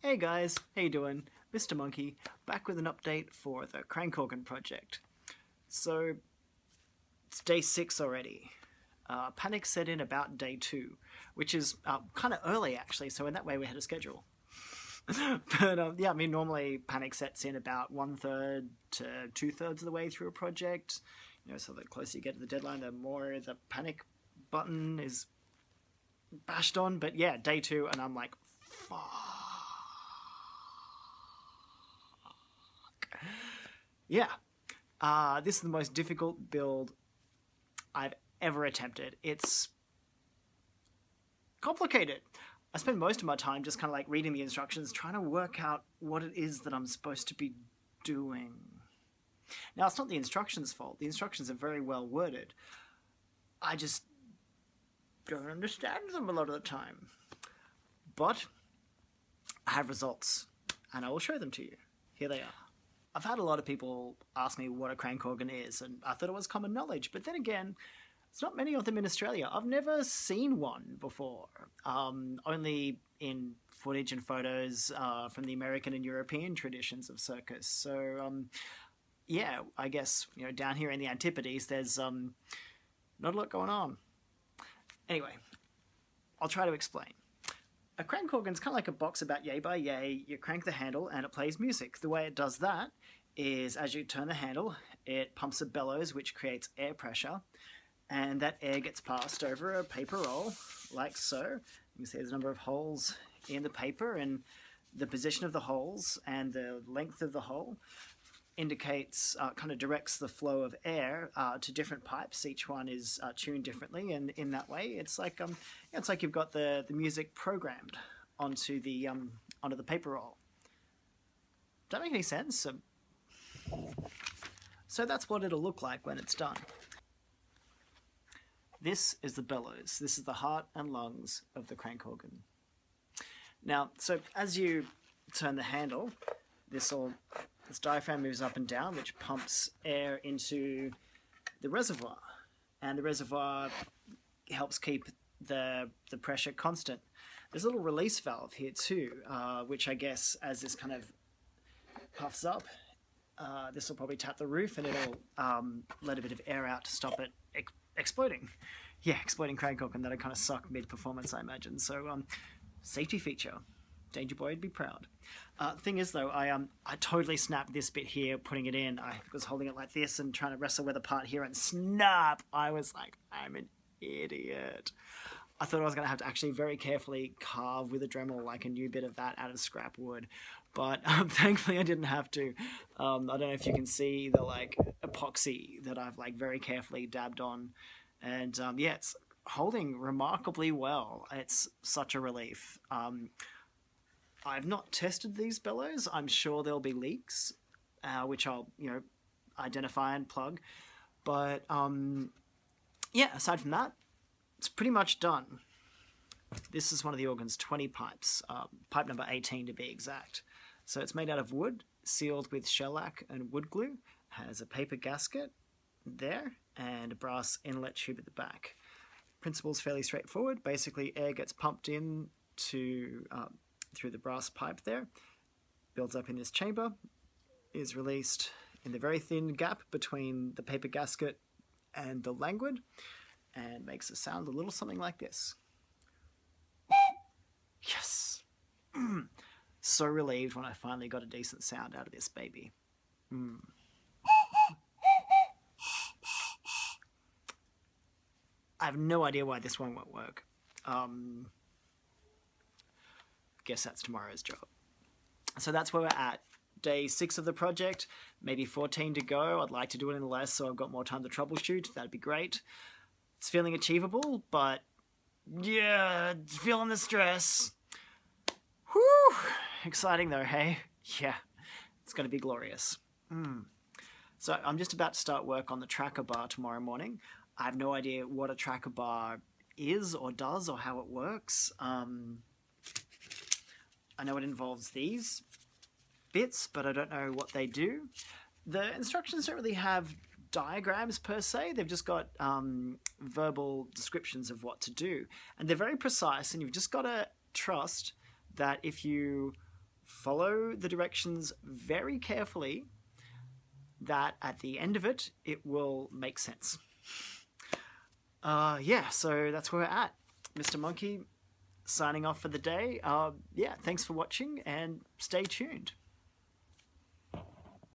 Hey guys, how you doing? Mr. Monkey, back with an update for the Crank Organ project. So, it's day 6 already. Panic set in about day 2, which is kind of early actually, so in that way we had a schedule. But yeah, I mean, normally panic sets in about 1/3 to 2/3 of the way through a project. So the closer you get to the deadline, the more the panic button is bashed on. But yeah, day 2, and I'm like, fuck. Yeah, this is the most difficult build I've ever attempted. It's complicated. I spend most of my time just kind of like reading the instructions, trying to work out what it is that I'm supposed to be doing. Now, it's not the instructions' fault. The instructions are very well worded. I just don't understand them a lot of the time. But I have results, and I will show them to you. Here they are. I've had a lot of people ask me what a crank organ is, and I thought it was common knowledge. But then again, there's not many of them in Australia. I've never seen one before, only in footage and photos from the American and European traditions of circus. So, yeah, I guess, down here in the Antipodes, there's not a lot going on. Anyway, I'll try to explain. A crank organ's kind of like a box about yay by yay. You crank the handle and it plays music. The way it does that is as you turn the handle, it pumps a bellows which creates air pressure, and that air gets passed over a paper roll like so. You can see there's a number of holes in the paper, and the position of the holes and the length of the hole indicates, kind of directs the flow of air to different pipes. Each one is tuned differently, and in that way, it's like you've got the music programmed onto the paper roll. Does that make any sense? So that's what it'll look like when it's done. This is the bellows. This is the heart and lungs of the crank organ. Now, so as you turn the handle, this diaphragm moves up and down, which pumps air into the reservoir, and the reservoir helps keep the pressure constant. There's a little release valve here too, which I guess as this kind of puffs up, this will probably tap the roof, and it'll let a bit of air out to stop it exploding. Yeah, exploding crank organ. That'll kind of suck mid-performance, I imagine. So, safety feature. Danger Boy would be proud. Thing is, though, I totally snapped this bit here, putting it in. I was holding it like this and trying to wrestle with a part here, and snap! I was like, I'm an idiot. I thought I was going to have to actually very carefully carve with a Dremel like a new bit of that out of scrap wood. But thankfully I didn't have to. I don't know if you can see the like epoxy that I've like very carefully dabbed on. And yeah, it's holding remarkably well. It's such a relief. I've not tested these bellows. I'm sure there'll be leaks, which I'll identify and plug. But yeah, aside from that, it's pretty much done. This is one of the organ's 20 pipes, pipe number 18 to be exact. So it's made out of wood, sealed with shellac and wood glue, has a paper gasket there, and a brass inlet tube at the back. Principle's fairly straightforward. Basically, air gets pumped in through the brass pipe there, builds up in this chamber, is released in the very thin gap between the paper gasket and the languid, and makes a sound a little something like this. Yes! So relieved when I finally got a decent sound out of this baby. I have no idea why this one won't work. Guess that's tomorrow's job. So that's where we're at. Day 6 of the project, maybe 14 to go. I'd like to do it in less so I've got more time to troubleshoot. That'd be great. It's feeling achievable, but yeah, feeling the stress. Whew! Exciting though, hey? Yeah, it's going to be glorious. So I'm just about to start work on the tracker bar tomorrow morning. I have no idea what a tracker bar is or does or how it works. I know it involves these bits, but I don't know what they do. The instructions don't really have diagrams per se. They've just got verbal descriptions of what to do. And they're very precise, and you've just got to trust that if you follow the directions very carefully, that at the end of it, it will make sense. Yeah, so that's where we're at. Mr. Monkey, signing off for the day. Yeah, thanks for watching and stay tuned.